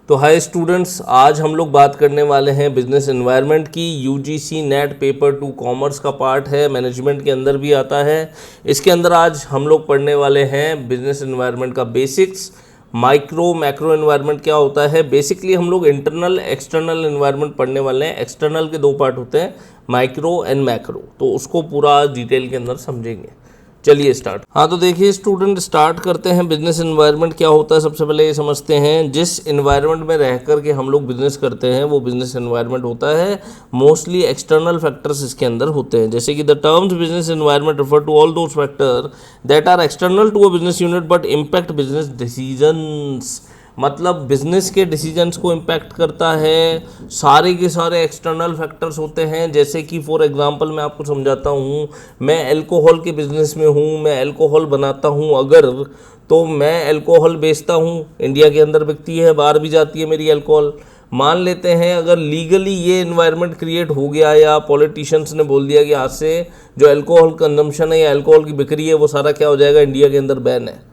तो hi students, आज हम लोग बात करने वाले हैं बिजनेस एनवायरनमेंट की। यूजीसी नेट पेपर 2 कॉमर्स का पार्ट है, मैनेजमेंट के अंदर भी आता है। इसके अंदर आज हम लोग पढ़ने वाले हैं बिजनेस एनवायरनमेंट का बेसिक्स। माइक्रो मैक्रो एनवायरनमेंट क्या होता है। बेसिकली हम लोग इंटरनल एक्सटर्नल एनवायरनमेंट पढ़ने वाले हैं। एक्सटर्नल के 2 पार्ट होते हैं, माइक्रो एंड मैक्रो, तो उसको पूरा डिटेल के अंदर समझेंगे। चलिए स्टार्ट। हाँ तो देखिए स्टूडेंट, स्टार्ट करते हैं। बिजनेस एनवायरनमेंट क्या होता है सबसे पहले ये समझते हैं। जिस एनवायरनमेंट में रह कर के हम लोग बिजनेस करते हैं वो बिजनेस एनवायरनमेंट होता है। मोस्टली एक्सटर्नल फैक्टर्स इसके अंदर होते हैं, जैसे कि the terms business environment refer to all those factor that are external to a business unit but impact business decisions. मतलब बिजनेस के डिसीजंस को इम्पैक्ट करता है, सारे के सारे एक्सटर्नल फैक्टर्स होते हैं। जैसे कि फॉर एग्जांपल मैं आपको समझाता हूँ, मैं अल्कोहल के बिजनेस में हूँ, मैं अल्कोहल बनाता हूँ अगर, तो मैं अल्कोहल बेचता हूँ, इंडिया के अंदर बिकती है, बाहर भी जाती है मेरी अल्कोहल। मान लेते हैं अगर लीगली ये इन्वायरमेंट क्रिएट हो गया या पॉलिटिशियंस ने बोल दिया कि आज से जो अल्कोहल कंजम्पशन है या अल्कोहल की बिक्री है वो सारा क्या हो जाएगा, इंडिया के अंदर बैन है।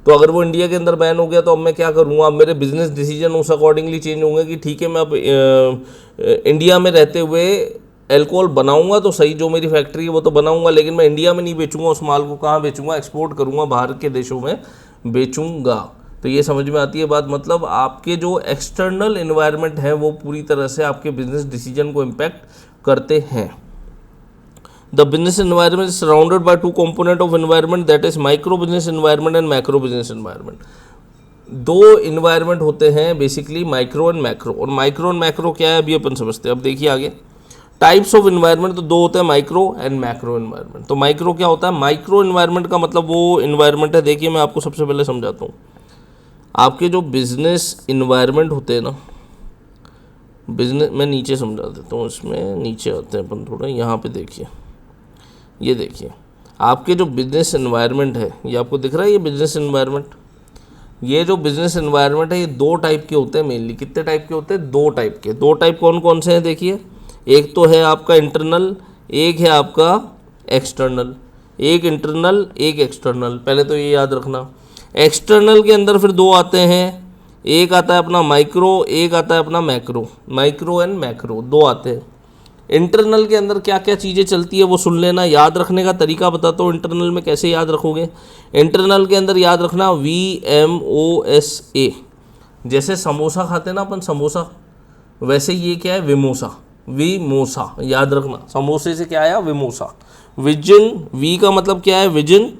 तो अगर वो इंडिया के अंदर बैन हो गया तो अब मैं क्या करूँगा, अब मेरे बिजनेस डिसीजन उस अकॉर्डिंगली चेंज होंगे कि ठीक है मैं अब इंडिया में रहते हुए अल्कोहल बनाऊंगा तो सही, जो मेरी फैक्ट्री है वो तो बनाऊंगा, लेकिन मैं इंडिया में नहीं बेचूंगा उस माल को। कहाँ बेचूंगा, एक्सपोर्ट करूंगा, बाहर के देशों में बेचूंगा। तो ये समझ में आती है बात। मतलब आपके जो एक्सटर्नल एनवायरनमेंट है वो पूरी तरह से आपके बिजनेस डिसीजन को इम्पैक्ट करते हैं। The business environment is surrounded by 2 components of environment, that is micro business environment and macro business environment। 2 environment होते हैं बेसिकली, माइक्रो एंड मैक्रो। और माइक्रो एंड मैक्रो क्या है अभी अपन समझते हैं। अब देखिए आगे टाइप्स ऑफ इन्वायरमेंट, तो 2 होते हैं, माइक्रो एंड मैक्रो इन्वायरमेंट। तो माइक्रो क्या होता है, माइक्रो इन्वायरमेंट का मतलब वो इन्वायरमेंट है। देखिए मैं आपको सबसे पहले समझाता हूँ। आपके जो बिजनेस इन्वायरमेंट होते हैं ना, बिजनेस मैं नीचे समझा देता हूँ, इसमें नीचे आते हैं अपन थोड़ा। यहाँ पे देखिए, ये देखिए आपके जो बिजनेस एनवायरनमेंट है, ये आपको दिख रहा है, ये बिजनेस एनवायरनमेंट। ये जो बिजनेस एनवायरनमेंट है ये 2 टाइप के होते हैं मेनली। कितने टाइप के होते हैं, 2 टाइप के। 2 टाइप कौन कौन से हैं देखिए, एक तो है आपका इंटरनल, एक है आपका एक्सटर्नल। एक इंटरनल एक एक्सटर्नल, पहले तो ये याद रखना। एक्सटर्नल के अंदर फिर 2 आते हैं, एक आता है अपना माइक्रो, एक आता है अपना मैक्रो। माइक्रो एंड मैक्रो 2 आते हैं। इंटरनल के अंदर क्या क्या चीज़ें चलती है वो सुन लेना। याद रखने का तरीका बताता हूँ इंटरनल में कैसे याद रखोगे। इंटरनल के अंदर याद रखना VMOSA। जैसे समोसा खाते हैं ना अपन, समोसा, वैसे ये क्या है, विमोसा। विमोसा याद रखना, समोसे से क्या आया, विमोसा। विजन, V का मतलब क्या है, विजन।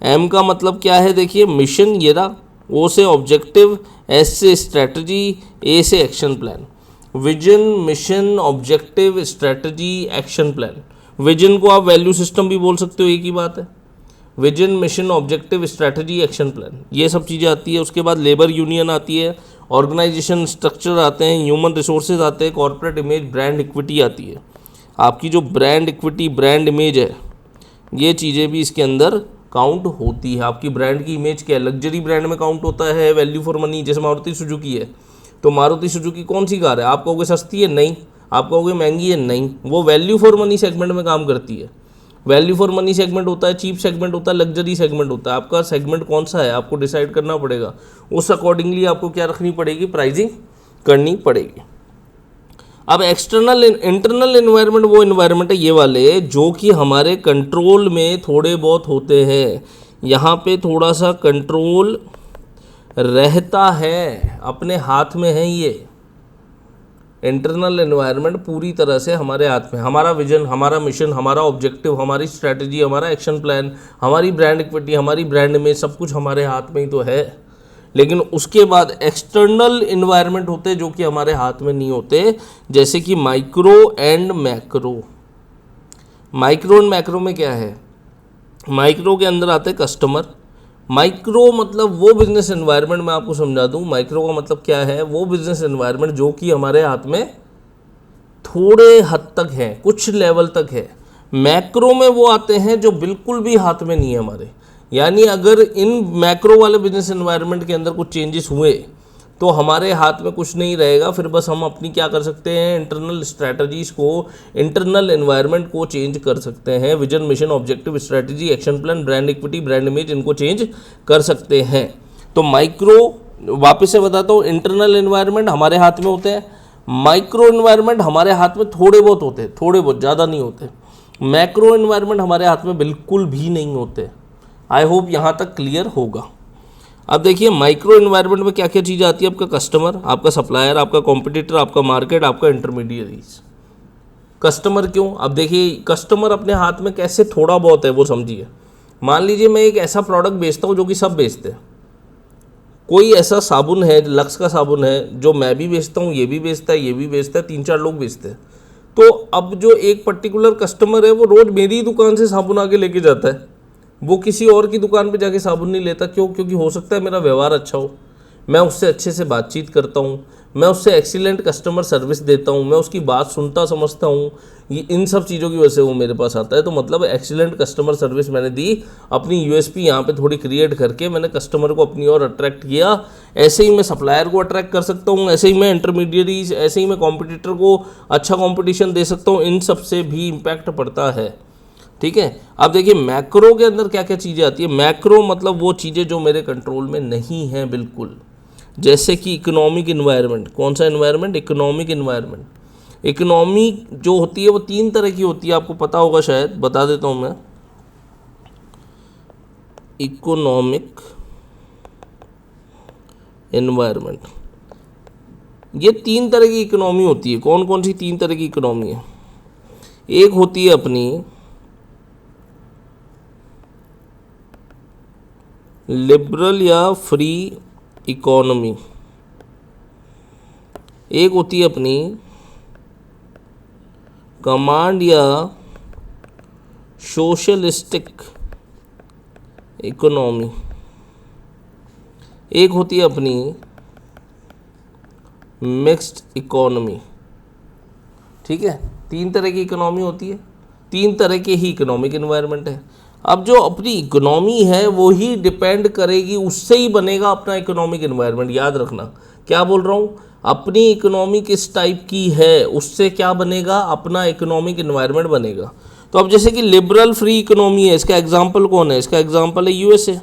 M का मतलब क्या है, देखिए मिशन, ये रहा। O से ऑब्जेक्टिव, S से स्ट्रैटेजी, A से action plan. Vision, mission, objective, strategy, action plan. Vision को आप वैल्यू सिस्टम भी बोल सकते हो, एक ही बात है। Vision, mission, objective, strategy, action plan, ये सब चीज़ें आती है। उसके बाद लेबर यूनियन आती है, ऑर्गेनाइजेशन स्ट्रक्चर आते हैं, ह्यूमन रिसोर्सेज आते हैं, कॉर्पोरेट इमेज, ब्रांड इक्विटी आती है। आपकी जो ब्रांड इक्विटी, ब्रांड इमेज है, ये चीज़ें भी इसके अंदर काउंट होती है। आपकी ब्रांड की इमेज क्या है, लग्जरी ब्रांड में काउंट होता है, वैल्यू फॉर मनी। जैसे मारुति सुजुकी है, तो मारुति सुजुकी कौन सी कार है, आप कहोगे सस्ती है, नहीं। आप कहोगे महंगी है, नहीं। वो वैल्यू फॉर मनी सेगमेंट में काम करती है। वैल्यू फॉर मनी सेगमेंट होता है, चीप सेगमेंट होता है, लग्जरी सेगमेंट होता है। आपका सेगमेंट कौन सा है आपको डिसाइड करना पड़ेगा। उस अकॉर्डिंगली आपको क्या रखनी पड़ेगी, प्राइसिंग करनी पड़ेगी। अब एक्सटर्नल इंटरनल एनवायरनमेंट वो एनवायरनमेंट है ये वाले जो कि हमारे कंट्रोल में थोड़े बहुत होते हैं। यहाँ पे थोड़ा सा कंट्रोल रहता है, अपने हाथ में है। ये इंटरनल एनवायरनमेंट पूरी तरह से हमारे हाथ में। हमारा विजन, हमारा मिशन, हमारा ऑब्जेक्टिव, हमारी स्ट्रैटेजी, हमारा एक्शन प्लान, हमारी ब्रांड इक्विटी, हमारी ब्रांड इमेज, सब कुछ हमारे हाथ में ही तो है। लेकिन उसके बाद एक्सटर्नल एनवायरनमेंट होते जो कि हमारे हाथ में नहीं होते, जैसे कि micro and macro. Micro and macro में क्या है, माइक्रो के अंदर आते कस्टमर। माइक्रो मतलब वो बिजनेस एनवायरनमेंट, मैं आपको समझा दूं। माइक्रो का मतलब क्या है, वो बिजनेस एनवायरनमेंट जो कि हमारे हाथ में थोड़े हद तक है, कुछ लेवल तक है। मैक्रो में वो आते हैं जो बिल्कुल भी हाथ में नहीं है हमारे। यानी अगर इन मैक्रो वाले बिजनेस एनवायरनमेंट के अंदर कुछ चेंजेस हुए तो हमारे हाथ में कुछ नहीं रहेगा। फिर बस हम अपनी क्या कर सकते हैं, इंटरनल स्ट्रैटेजीज़ को, इंटरनल एनवायरनमेंट को चेंज कर सकते हैं। Vision, mission, objective, strategy, action plan, brand equity, brand image, इनको चेंज कर सकते हैं। तो माइक्रो वापस से बताता हूँ, इंटरनल एनवायरनमेंट हमारे हाथ में होते हैं, माइक्रो एनवायरनमेंट हमारे हाथ में थोड़े बहुत होते हैं, थोड़े बहुत, ज़्यादा नहीं होते। मैक्रो एनवायरनमेंट हमारे हाथ में बिल्कुल भी नहीं होते। आई होप यहाँ तक क्लियर होगा। अब देखिए माइक्रो एनवायरनमेंट में क्या क्या चीज़ें आती है, आपका कस्टमर, आपका सप्लायर, आपका कॉम्पिटिटर, आपका मार्केट, आपका इंटरमीडियरीज। कस्टमर क्यों? अब देखिए कस्टमर अपने हाथ में कैसे थोड़ा बहुत है वो समझिए। मान लीजिए मैं एक ऐसा प्रोडक्ट बेचता हूँ जो कि सब बेचते हैं। कोई ऐसा साबुन है, लक्स का साबुन है, जो मैं भी बेचता हूँ, ये भी बेचता है, ये भी बेचता है, 3-4 लोग बेचते हैं। तो अब जो एक पर्टिकुलर कस्टमर है वो रोज़ मेरी ही दुकान से साबुन आके लेके जाता है, वो किसी और की दुकान पे जाके साबुन नहीं लेता। क्यों? क्योंकि हो सकता है मेरा व्यवहार अच्छा हो, मैं उससे अच्छे से बातचीत करता हूँ, मैं उससे एक्सीलेंट कस्टमर सर्विस देता हूँ, मैं उसकी बात सुनता समझता हूँ, ये इन सब चीज़ों की वजह से वो मेरे पास आता है। तो मतलब एक्सीलेंट कस्टमर सर्विस मैंने दी, अपनी यूएसपी यहाँ पे थोड़ी क्रिएट करके मैंने कस्टमर को अपनी ओर अट्रैक्ट किया। ऐसे ही मैं सप्लायर को अट्रैक्ट कर सकता हूँ, ऐसे ही मैं इंटरमीडिएरीज, ऐसे ही मैं कॉम्पिटिटर को अच्छा कॉम्पिटिशन दे सकता हूँ। इन सब से भी इम्पैक्ट पड़ता है। ठीक है, अब देखिए मैक्रो के अंदर क्या क्या चीज़ें आती है। मैक्रो मतलब वो चीज़ें जो मेरे कंट्रोल में नहीं हैं बिल्कुल, जैसे कि इकोनॉमिक इन्वायरमेंट। कौन सा इन्वायरमेंट? Economic environment. इकोनॉमी जो होती है वो 3 तरह की होती है, आपको पता होगा शायद, बता देता हूँ मैं। इकोनॉमिक इन्वायरमेंट, ये 3 तरह की इकोनॉमी होती है। कौन कौन सी 3 तरह की इकोनॉमी है? एक होती है अपनी लिबरल या फ्री इकोनॉमी, एक होती है अपनी कमांड या सोशलिस्टिक इकोनॉमी, एक होती है अपनी मिक्स्ड इकोनॉमी। ठीक है, 3 तरह की इकोनॉमी होती है, 3 तरह के ही इकोनॉमिक इन्वायरमेंट है। अब जो अपनी इकोनॉमी है वो ही डिपेंड करेगी, उससे ही बनेगा अपना इकोनॉमिक इन्वायरमेंट। याद रखना क्या बोल रहा हूँ, अपनी इकोनॉमी किस टाइप की है उससे क्या बनेगा, अपना इकोनॉमिक इन्वायरमेंट बनेगा। तो अब जैसे कि लिबरल फ्री इकोनॉमी है, इसका एग्जाम्पल कौन है? इसका एग्जाम्पल है यूएसए।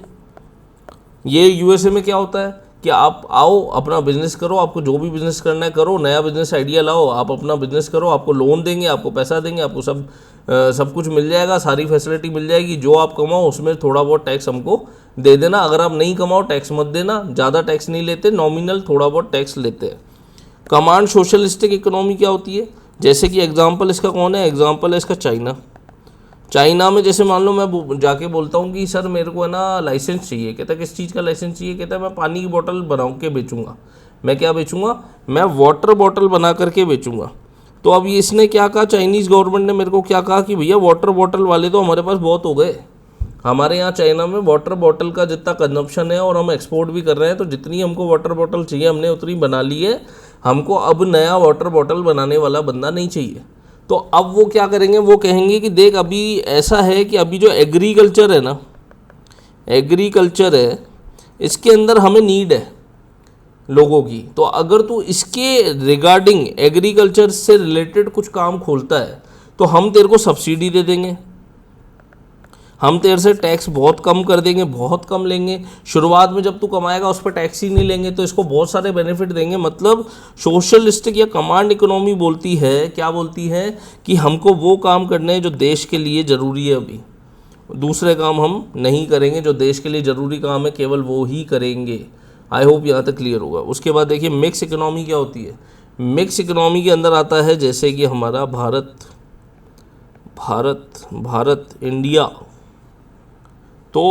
ये यूएसए में क्या होता है कि आप आओ, अपना बिजनेस करो, आपको जो भी बिजनेस करना है करो, नया बिजनेस आइडिया लाओ, आप अपना बिजनेस करो, आपको लोन देंगे, आपको पैसा देंगे, आपको सब कुछ मिल जाएगा, सारी फैसिलिटी मिल जाएगी। जो आप कमाओ उसमें थोड़ा बहुत टैक्स हमको दे देना, अगर आप नहीं कमाओ टैक्स मत देना। ज़्यादा टैक्स नहीं लेते, नॉमिनल थोड़ा बहुत टैक्स लेते हैं। कमांड सोशलिस्टिक इकोनॉमी क्या होती है? जैसे कि एग्जाम्पल इसका कौन है? एग्जाम्पल है इसका चाइना। चाइना में जैसे मान लो मैं जाके बोलता हूँ कि सर मेरे को है ना लाइसेंस चाहिए। कहता है किस चीज़ का लाइसेंस चाहिए? कहता है मैं पानी की बोतल बना के बेचूंगा। मैं क्या बेचूंगा? मैं वाटर बॉटल बना करके बेचूंगा। तो अब ये इसने क्या कहा, चाइनीज़ गवर्नमेंट ने मेरे को क्या कहा कि भैया वाटर बॉटल वाले तो हमारे पास बहुत हो गए, हमारे यहाँ चाइना में वाटर बॉटल का जितना कंजप्शन है और हम एक्सपोर्ट भी कर रहे हैं, तो जितनी हमको वाटर बॉटल चाहिए हमने उतनी बना ली है, हमको अब नया वाटर बॉटल बनाने वाला बंदा नहीं चाहिए। तो अब वो क्या करेंगे, वो कहेंगे कि देख अभी ऐसा है कि अभी जो एग्रीकल्चर है ना, एग्रीकल्चर है, इसके अंदर हमें नीड है लोगों की। तो अगर तू इसके रिगार्डिंग एग्रीकल्चर से रिलेटेड कुछ काम खोलता है तो हम तेरे को सब्सिडी दे देंगे, हम तेरे से टैक्स बहुत कम कर देंगे, बहुत कम लेंगे। शुरुआत में जब तू कमाएगा उस पर टैक्स ही नहीं लेंगे, तो इसको बहुत सारे बेनिफिट देंगे। मतलब सोशलिस्टिक या कमांड इकोनॉमी बोलती है, क्या बोलती है कि हमको वो काम करने हैं जो देश के लिए ज़रूरी है, अभी दूसरे काम हम नहीं करेंगे, जो देश के लिए ज़रूरी काम है केवल वो ही करेंगे। आई होप यहाँ तक क्लियर होगा। उसके बाद देखिए मिक्स इकोनॉमी क्या होती है। मिक्स इकोनॉमी के अंदर आता है जैसे कि हमारा भारत इंडिया। तो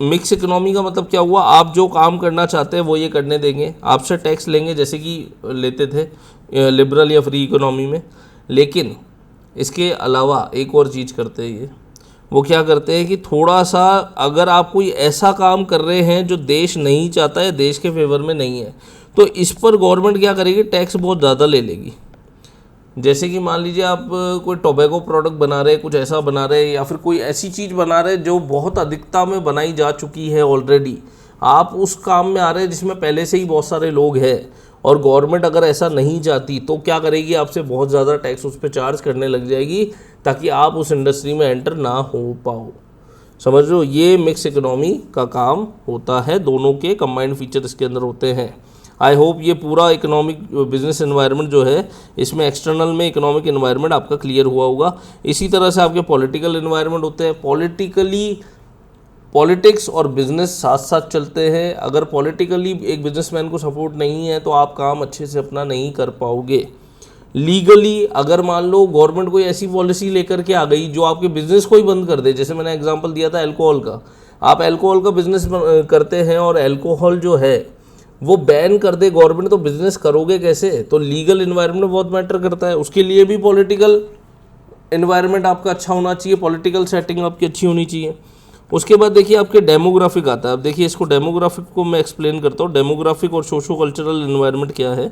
मिक्स इकोनॉमी का मतलब क्या हुआ, आप जो काम करना चाहते हैं वो ये करने देंगे, आपसे टैक्स लेंगे जैसे कि लेते थे लिबरल या फ्री इकोनॉमी में। लेकिन इसके अलावा एक और चीज़ करते हैं ये, वो क्या करते हैं कि थोड़ा सा अगर आप कोई ऐसा काम कर रहे हैं जो देश नहीं चाहता है, देश के फेवर में नहीं है, तो इस पर गवर्नमेंट क्या करेगी, टैक्स बहुत ज़्यादा ले लेगी। जैसे कि मान लीजिए आप कोई टोबैको प्रोडक्ट बना रहे, कुछ ऐसा बना रहे, या फिर कोई ऐसी चीज़ बना रहे जो बहुत अधिकता में बनाई जा चुकी है ऑलरेडी, आप उस काम में आ रहे हैं जिसमें पहले से ही बहुत सारे लोग हैं, और गवर्नमेंट अगर ऐसा नहीं चाहती तो क्या करेगी, आपसे बहुत ज़्यादा टैक्स उस पर चार्ज करने लग जाएगी ताकि आप उस इंडस्ट्री में एंटर ना हो पाओ। समझ रहे हो, ये मिक्स इकोनॉमी का काम होता है, दोनों के कंबाइंड फीचर इसके अंदर होते हैं। आई होप ये पूरा इकोनॉमिक बिजनेस एनवायरनमेंट जो है, इसमें एक्सटर्नल में इकोनॉमिक एनवायरनमेंट आपका क्लियर हुआ होगा। इसी तरह से आपके पॉलिटिकल एनवायरनमेंट होते हैं। पॉलिटिक्स और बिजनेस साथ साथ चलते हैं। अगर पॉलिटिकली एक बिजनेसमैन को सपोर्ट नहीं है तो आप काम अच्छे से अपना नहीं कर पाओगे। लीगली अगर मान लो गवर्नमेंट कोई ऐसी पॉलिसी लेकर के आ गई जो आपके बिजनेस को ही बंद कर दे, जैसे मैंने एग्जांपल दिया था अल्कोहल का, आप अल्कोहल का बिजनेस करते हैं और अल्कोहल जो है वो बैन कर दे गवर्नमेंट, तो बिजनेस करोगे कैसे? तो लीगल एनवायरनमेंट बहुत मैटर करता है, उसके लिए भी पॉलिटिकल एनवायरनमेंट आपका अच्छा होना चाहिए, पॉलिटिकल सेटिंग आपकी अच्छी होनी चाहिए। उसके बाद देखिए आपके डेमोग्राफिक आता है। अब देखिए इसको डेमोग्राफिक को मैं एक्सप्लेन करता हूँ, डेमोग्राफिक और सोशो कल्चरल एनवायरनमेंट क्या है,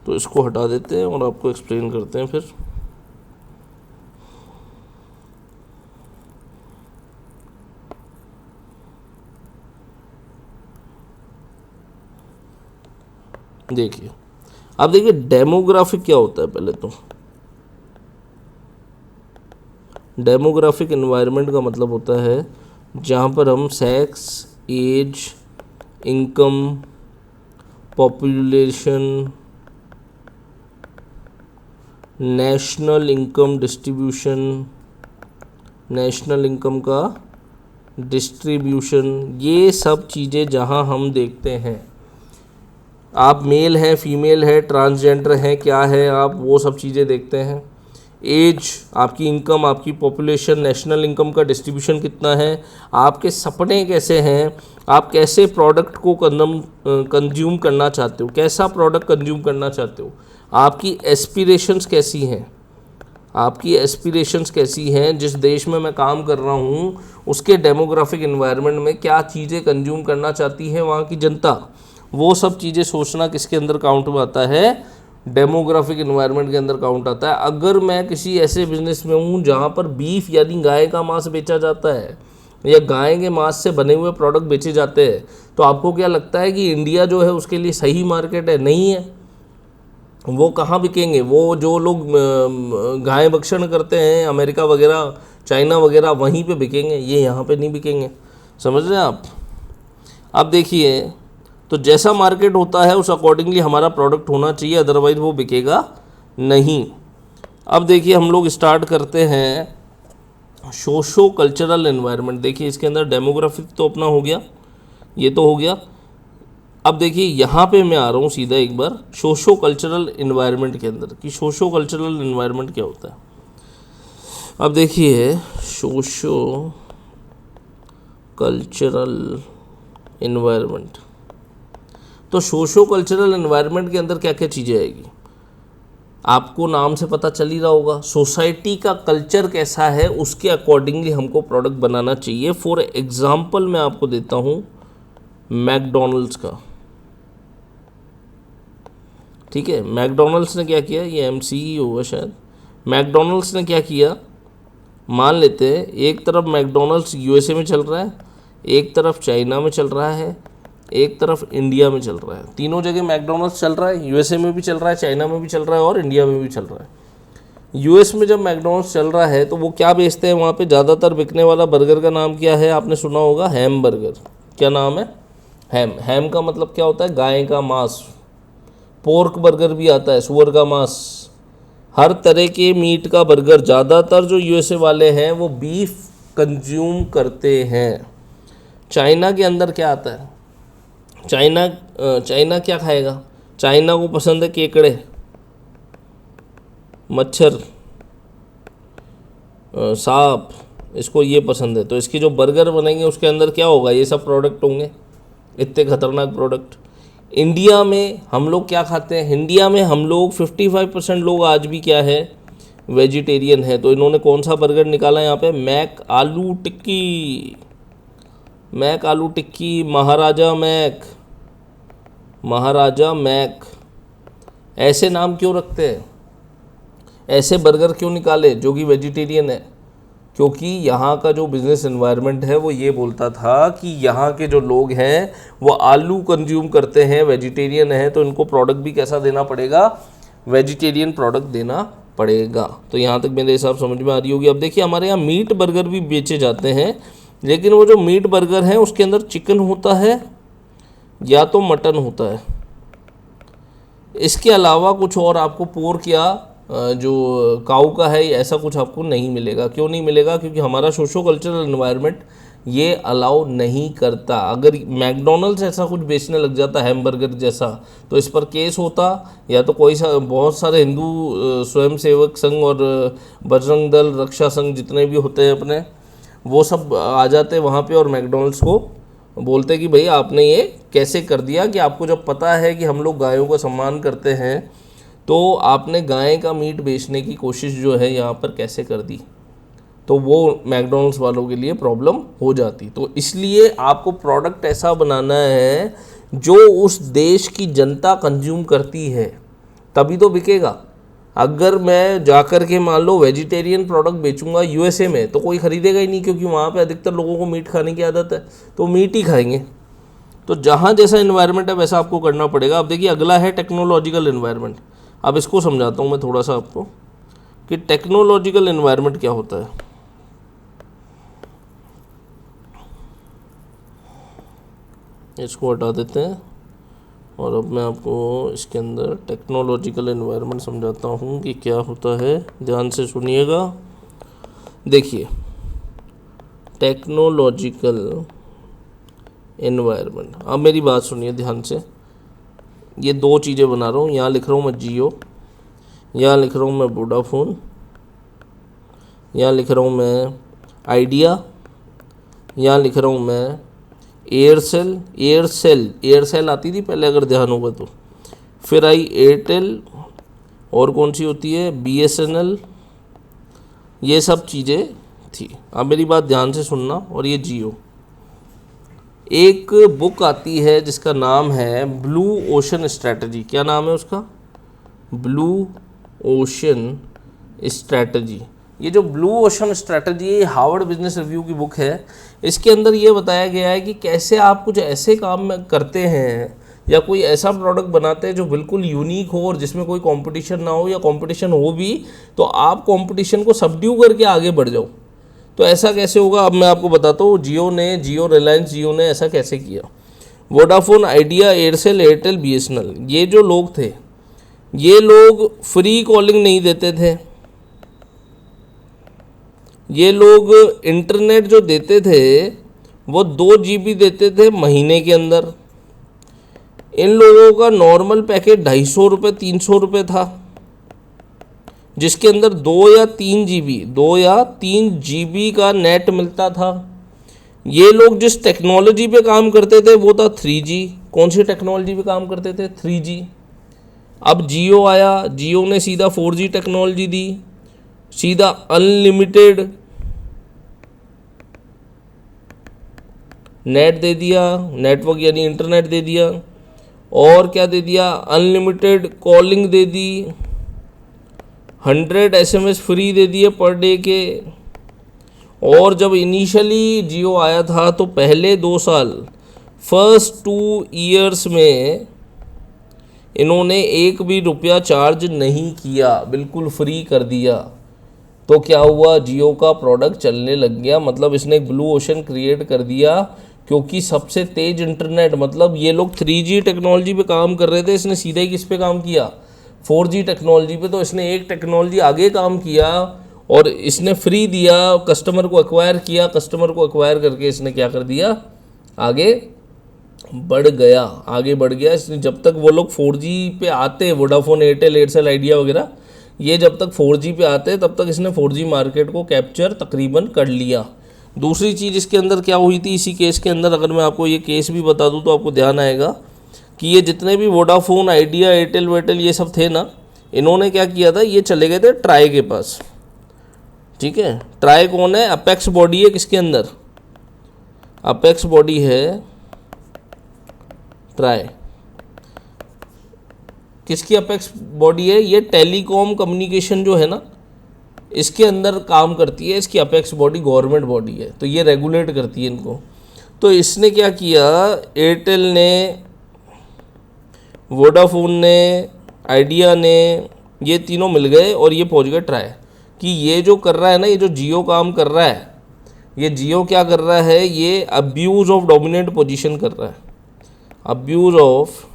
तो इसको हटा देते हैं और आपको एक्सप्लेन करते हैं फिर। देखिए अब देखिए डेमोग्राफिक क्या होता है। पहले तो डेमोग्राफिक एनवायरनमेंट का मतलब होता है जहाँ पर हम sex, age, income, population, national income distribution, national income का डिस्ट्रीब्यूशन, ये सब चीज़ें जहाँ हम देखते हैं, आप मेल हैं, फीमेल है, ट्रांसजेंडर हैं, क्या है, आप वो सब चीज़ें देखते हैं। एज, आपकी इनकम, आपकी पॉपुलेशन, नेशनल इनकम का डिस्ट्रीब्यूशन कितना है, आपके सपने कैसे हैं, आप कैसे प्रोडक्ट को कंज्यूम करना चाहते हो, कैसा प्रोडक्ट कंज्यूम करना चाहते हो, आपकी एस्पिरेशंस कैसी हैं, आपकी एस्पिरेशंस कैसी हैं, जिस देश में मैं काम कर रहा हूँ उसके डेमोग्राफिक एनवायरनमेंट में क्या चीज़ें कंज्यूम करना चाहती है वहाँ की जनता, वो सब चीज़ें सोचना किसके अंदर काउंट में आता है? डेमोग्राफिक एनवायरनमेंट के अंदर काउंट आता है। अगर मैं किसी ऐसे बिजनेस में हूँ जहाँ पर बीफ यानी गाय का मांस बेचा जाता है या गाय के मांस से बने हुए प्रोडक्ट बेचे जाते हैं, तो आपको क्या लगता है कि इंडिया जो है उसके लिए सही मार्केट है? नहीं है। वो कहाँ बिकेंगे? वो जो लोग गाय भक्षण करते हैं अमेरिका वगैरह, चाइना वगैरह, वहीं पे बिकेंगे, ये यहाँ पे नहीं बिकेंगे। समझ रहे हैं आप? अब देखिए, तो जैसा मार्केट होता है उस अकॉर्डिंगली हमारा प्रोडक्ट होना चाहिए, अदरवाइज वो बिकेगा नहीं। अब देखिए हम लोग स्टार्ट करते हैं सोशो कल्चरल एनवायरनमेंट। देखिए इसके अंदर डेमोग्राफिक तो अपना हो गया, ये तो हो गया। अब देखिए यहाँ पे मैं आ रहा हूँ सीधा एक बार सोशो कल्चरल एनवायरनमेंट के अंदर कि सोशो कल्चरल एनवायरनमेंट क्या होता है। अब देखिए सोशो कल्चरल एनवायरनमेंट, तो सोशो कल्चरल एनवायरनमेंट के अंदर क्या क्या चीज़ें आएगी आपको नाम से पता चल ही रहा होगा। सोसाइटी का कल्चर कैसा है उसके अकॉर्डिंगली हमको प्रोडक्ट बनाना चाहिए। फॉर एग्जांपल मैं आपको देता हूँ मैकडॉनल्ड्स का, ठीक है। मैकडॉनल्ड्स ने क्या किया, ये एमसीई होगा शायद। मैकडॉनल्ड्स ने क्या किया, मान लेते हैं एक तरफ मैकडॉनल्ड्स यूएसए में चल रहा है, एक तरफ चाइना में चल रहा है, एक तरफ इंडिया में चल रहा है। तीनों जगह मैकडॉनल्ड्स चल रहा है, यूएसए में भी चल रहा है, चाइना में भी चल रहा है और इंडिया में भी चल रहा है। यूएस में जब मैकडॉनल्ड्स चल रहा है तो वो क्या बेचते हैं वहाँ पे? ज़्यादातर बिकने वाला बर्गर का नाम क्या है? आपने सुना होगा हैम बर्गर। क्या नाम है? हैम। हैम का मतलब क्या होता है? गाय का मांस। पोर्क बर्गर भी आता है, सुअर का मांस। हर तरह के मीट का बर्गर, ज़्यादातर जो यूएसए वाले हैं वो बीफ कंज्यूम करते हैं। चाइना के अंदर क्या आता है? चाइना क्या खाएगा? चाइना को पसंद है केकड़े, मच्छर, सांप, इसको ये पसंद है। तो इसके जो बर्गर बनेंगे उसके अंदर क्या होगा? ये सब प्रोडक्ट होंगे, इतने खतरनाक प्रोडक्ट। इंडिया में हम लोग क्या खाते हैं? इंडिया में हम लोग 55% लोग आज भी क्या है? वेजिटेरियन है। तो इन्होंने कौन सा बर्गर निकाला यहाँ पे? मैक आलू टिक्की, मैक आलू टिक्की, महाराजा मैक, महाराजा मैक। ऐसे नाम क्यों रखते हैं? ऐसे बर्गर क्यों निकाले जो कि वेजिटेरियन है? क्योंकि यहाँ का जो बिज़नेस एनवायरनमेंट है वो ये बोलता था कि यहाँ के जो लोग हैं वो आलू कंज्यूम करते हैं, वेजिटेरियन है, तो इनको प्रोडक्ट भी कैसा देना पड़ेगा? वेजिटेरियन प्रोडक्ट देना पड़ेगा। तो यहाँ तक मेरे हिसाब समझ में आ रही होगी। अब देखिए हमारे यहाँ मीट बर्गर भी बेचे जाते हैं, लेकिन वो जो मीट बर्गर है उसके अंदर चिकन होता है या तो मटन होता है। इसके अलावा कुछ और आपको पोर्क या जो काऊ का है ऐसा कुछ आपको नहीं मिलेगा। क्यों नहीं मिलेगा? क्योंकि हमारा सोशो कल्चरल एनवायरनमेंट ये अलाउ नहीं करता। अगर मैकडोनल्ड्स ऐसा कुछ बेचने लग जाता हैमबर्गर जैसा तो इस पर केस होता, या तो कोई बहुत सारे हिंदू स्वयंसेवक संघ और बजरंग दल, रक्षा संघ जितने भी होते हैं अपने, वो सब आ जाते वहाँ पे और मैकडोनल्ड्स को बोलते कि भाई आपने ये कैसे कर दिया, कि आपको जब पता है कि हम लोग गायों का सम्मान करते हैं तो आपने गाय का मीट बेचने की कोशिश जो है यहाँ पर कैसे कर दी। तो वो मैकडोनल्ड्स वालों के लिए प्रॉब्लम हो जाती। तो इसलिए आपको प्रोडक्ट ऐसा बनाना है जो उस देश की जनता कंज्यूम करती है, तभी तो बिकेगा। अगर मैं जाकर के मान लो वेजिटेरियन प्रोडक्ट बेचूंगा यूएसए में तो कोई ख़रीदेगा ही नहीं, क्योंकि वहाँ पे अधिकतर लोगों को मीट खाने की आदत है, तो मीट ही खाएंगे। तो जहाँ जैसा इन्वायरमेंट है वैसा आपको करना पड़ेगा। अब देखिए अगला है टेक्नोलॉजिकल इन्वायरमेंट। अब इसको समझाता हूँ मैं थोड़ा सा आपको कि टेक्नोलॉजिकल इन्वायरमेंट क्या होता है। इसको हटा देते हैं और अब मैं आपको इसके अंदर टेक्नोलॉजिकल एनवायरनमेंट समझाता हूँ कि क्या होता है। ध्यान से सुनिएगा। देखिए टेक्नोलॉजिकल एनवायरनमेंट, अब मेरी बात सुनिए ध्यान से। ये दो चीज़ें बना रहा हूँ, यहाँ लिख रहा हूँ मैं जियो, यहाँ लिख रहा हूँ मैं वोडाफोन, यहाँ लिख रहा हूँ मैं आइडिया, यहाँ लिख रहा हूँ मैं एयरसेल। एयरसेल आती थी पहले अगर ध्यान होगा तो, फिर आई एयरटेल, और कौन सी होती है बीएसएनएल, ये सब चीज़ें थी। अब मेरी बात ध्यान से सुनना। और ये जियो, एक बुक आती है जिसका नाम है ब्लू ओशन स्ट्रैटेजी। क्या नाम है उसका? Blue ocean strategy. ये जो ब्लू ओशन स्ट्रैटेजी है, हार्वर्ड बिजनेस रिव्यू की बुक है। इसके अंदर ये बताया गया है कि कैसे आप कुछ ऐसे काम करते हैं या कोई ऐसा प्रोडक्ट बनाते हैं जो बिल्कुल यूनिक हो और जिसमें कोई कंपटीशन ना हो, या कंपटीशन हो भी तो आप कंपटीशन को सबड्यू करके आगे बढ़ जाओ। तो ऐसा कैसे होगा अब मैं आपको बताता हूँ। रिलायंस जियो ने ऐसा कैसे किया। Vodafone, idea, Aircel, Airtel, BSNL, ये जो लोग थे, ये लोग फ्री कॉलिंग नहीं देते थे। ये लोग इंटरनेट जो देते थे वो 2 GB देते थे महीने के अंदर। इन लोगों का नॉर्मल पैकेज 250 रुपये 300 रुपये था, जिसके अंदर 2 या 3 GB का नेट मिलता था। ये लोग जिस टेक्नोलॉजी पे काम करते थे वो था 3G। कौन सी टेक्नोलॉजी पे काम करते थे? 3G। अब जियो आया, जियो ने सीधा 4G टेक्नोलॉजी दी, सीधा अनलिमिटेड नेट दे दिया, नेटवर्क यानी इंटरनेट दे दिया। और क्या दे दिया? अनलिमिटेड कॉलिंग दे दी, 100 SMS फ्री दे दिए पर डे के। और जब इनिशियली जियो आया था तो पहले 2 साल, फर्स्ट 2 ईयर्स में इन्होंने एक भी रुपया चार्ज नहीं किया, बिल्कुल फ्री कर दिया। तो क्या हुआ? जियो का प्रोडक्ट चलने लग गया। मतलब इसने एक ब्लू ओशन क्रिएट कर दिया, क्योंकि सबसे तेज इंटरनेट, मतलब ये लोग 3G टेक्नोलॉजी पे काम कर रहे थे, इसने सीधे किस पे काम किया? 4G टेक्नोलॉजी पे। तो इसने एक टेक्नोलॉजी आगे काम किया और इसने फ्री दिया, कस्टमर को एक्वायर किया, कस्टमर को एक्वायर करके इसने क्या कर दिया? आगे बढ़ गया। इसने जब तक वो लोग 4G पे आते, वोडाफोन, एयरटेल, एयरसेल, आइडिया वगैरह, ये जब तक 4G पे आते तब तक इसने 4G मार्केट को कैप्चर तकरीबन कर लिया। दूसरी चीज़ इसके अंदर क्या हुई थी इसी केस के अंदर, अगर मैं आपको ये केस भी बता दूं तो आपको ध्यान आएगा कि ये जितने भी वोडाफोन, आइडिया, एयरटेल वेटेल ये सब थे ना, इन्होंने क्या किया था? ये चले गए थे ट्राई के पास। ठीक है, ट्राई कौन है? अपेक्स बॉडी है किसके अंदर? अपेक्स बॉडी है ट्राई। किसकी अपेक्स बॉडी है? ये टेलीकॉम कम्युनिकेशन जो है ना, इसके अंदर काम करती है। इसकी अपेक्स बॉडी गवर्नमेंट बॉडी है, तो ये रेगुलेट करती है इनको। तो इसने क्या किया? एयरटेल ने, वोडाफोन ने, आइडिया ने, ये तीनों मिल गए और ये पहुंच गए ट्राई कि ये जो कर रहा है ना, ये जो जियो काम कर रहा है, ये जियो क्या कर रहा है, ये अब्यूज ऑफ डोमिनेंट पोजीशन कर रहा है, अब्यूज ऑफ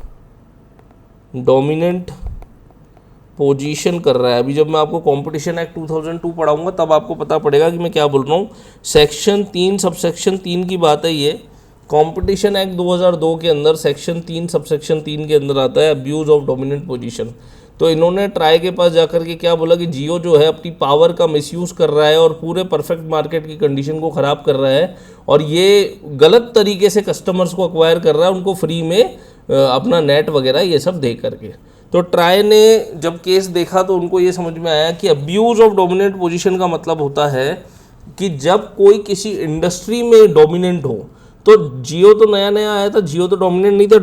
डोमिनेंट पोजीशन कर रहा है। अभी जब मैं आपको कंपटीशन एक्ट 2002 पढ़ाऊंगा तब आपको पता पड़ेगा कि मैं क्या बोल रहा हूँ। सेक्शन 3 सबसेक्शन 3 की बात है ये, कंपटीशन एक्ट 2002 के अंदर सेक्शन 3 सबसेक्शन 3 के अंदर आता है अब्यूज ऑफ डोमिनेंट पोजीशन। तो इन्होंने ट्राई के पास जाकर के क्या बोला कि जियो जो है अपनी पावर का मिसयूज़ कर रहा है और पूरे परफेक्ट मार्केट की कंडीशन को ख़राब कर रहा है और ये गलत तरीके से कस्टमर्स को अक्वायर कर रहा है उनको फ्री में अपना नेट वगैरह ये सब दे करके। तो ट्राई ने जब केस देखा तो उनको ये समझ में आया कि अब्यूज़ ऑफ डोमिनेंट पोजीशन का मतलब होता है कि जब कोई किसी इंडस्ट्री में डोमिनेंट हो, तो जियो तो नया नया आया था, जियो तो डोमिनेंट नहीं था,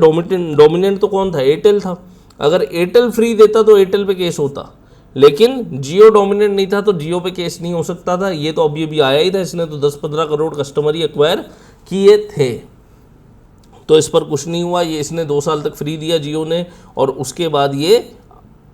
डोमिनेंट तो कौन था, एयरटेल था। अगर एयरटेल फ्री देता तो एयरटेल पे केस होता, लेकिन जियो डोमिनेंट नहीं था तो जियो पे केस नहीं हो सकता था। ये तो अभी आया ही था, इसने तो 10-15 करोड़ कस्टमर ही एक्वायर किए थे, तो इस पर कुछ नहीं हुआ। ये इसने 2 साल तक फ्री दिया जियो ने और उसके बाद ये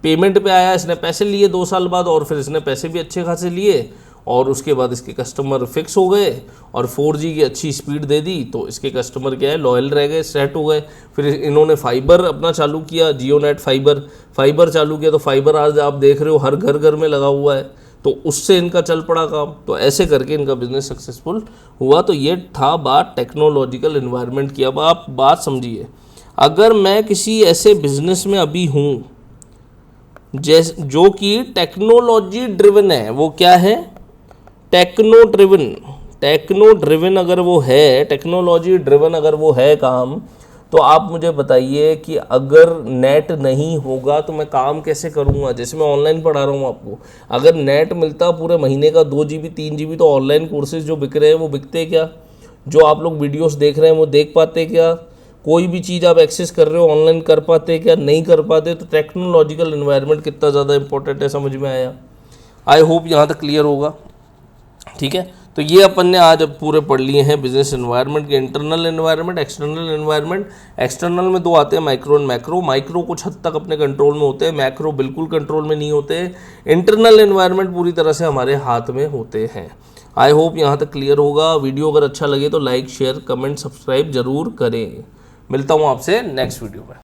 पेमेंट पे आया, इसने पैसे लिए 2 साल बाद और फिर इसने पैसे भी अच्छे खासे लिए और उसके बाद इसके कस्टमर फिक्स हो गए और 4G की अच्छी स्पीड दे दी तो इसके कस्टमर क्या है, लॉयल रह गए, सेट हो गए। फिर इन्होंने फाइबर अपना चालू किया, जियो नेट फाइबर चालू किया, तो फाइबर आज आप देख रहे हो हर घर घर में लगा हुआ है, तो उससे इनका चल पड़ा काम। तो ऐसे करके इनका बिजनेस सक्सेसफुल हुआ। तो ये था बात टेक्नोलॉजिकल इन्वायरमेंट की। अब आप बात समझिए, अगर मैं किसी ऐसे बिजनेस में अभी हूँ जो कि टेक्नोलॉजी ड्रिवन है, वो क्या है, टेक्नो ड्रिवन अगर वो है, टेक्नोलॉजी ड्रिवन अगर वो है काम, तो आप मुझे बताइए कि अगर नेट नहीं होगा तो मैं काम कैसे करूँगा। जैसे मैं ऑनलाइन पढ़ा रहा हूँ आपको, अगर नेट मिलता पूरे महीने का 2 GB 3 GB तो ऑनलाइन कोर्सेज जो बिक रहे हैं वो बिकते क्या, जो आप लोग वीडियोस देख रहे हैं वो देख पाते क्या, कोई भी चीज़ आप एक्सेस कर रहे हो ऑनलाइन कर पाते क्या, नहीं कर पाते। तो टेक्नोलॉजिकल इन्वायरमेंट कितना ज़्यादा इंपॉर्टेंट है, समझ में आया। आई होप यहाँ तक क्लियर होगा, ठीक है। तो ये अपन ने आज अब पूरे पढ़ लिए हैं बिजनेस एनवायरनमेंट के, internal environment, external environment. External में 2 आते हैं, माइक्रो एंड मैक्रो। माइक्रो कुछ हद तक अपने कंट्रोल में होते हैं, मैक्रो बिल्कुल कंट्रोल में नहीं होते। इंटरनल एनवायरनमेंट पूरी तरह से हमारे हाथ में होते हैं। आई होप यहाँ तक क्लियर होगा। वीडियो अगर अच्छा लगे तो लाइक शेयर कमेंट सब्सक्राइब जरूर करें। मिलता हूँ आपसे नेक्स्ट वीडियो में।